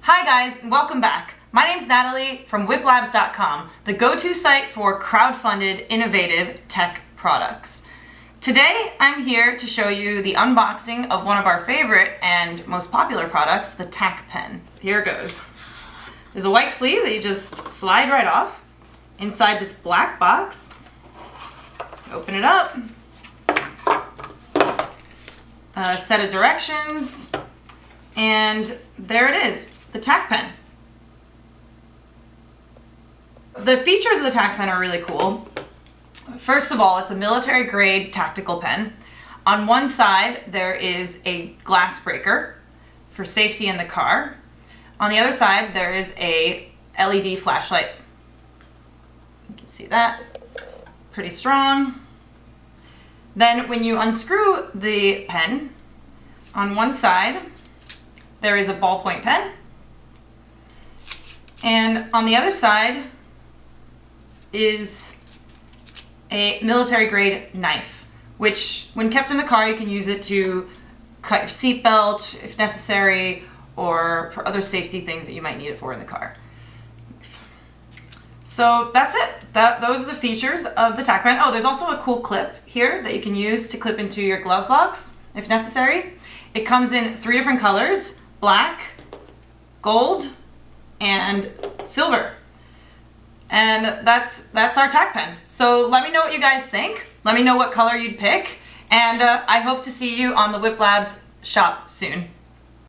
Hi guys, and welcome back. My name's Natalie from Wiplabs.com, the go-to site for crowdfunded, innovative tech products. Today, I'm here to show you the unboxing of one of our favorite and most popular products, the TacPen. Here it goes. There's a white sleeve that you just slide right off inside this black box. Open it up. A set of directions, and there it is. The TacPen. The features of the TacPen are really cool. First of all, it's a military grade tactical pen. On one side, there is a glass breaker for safety in the car. On the other side, there is a LED flashlight. You can see that. Pretty strong. Then when you unscrew the pen, on one side, there is a ballpoint pen. And on the other side is a military grade knife, which when kept in the car, you can use it to cut your seatbelt if necessary, or for other safety things that you might need it for in the car. So that's it. Those are the features of the TacPen. Oh, there's also a cool clip here that you can use to clip into your glove box if necessary. It comes in 3 different colors: black, gold, and silver. And that's our TacPen. So let me know what you guys think. Let me know what color you'd pick. And I hope to see you on the Wiplabs shop soon.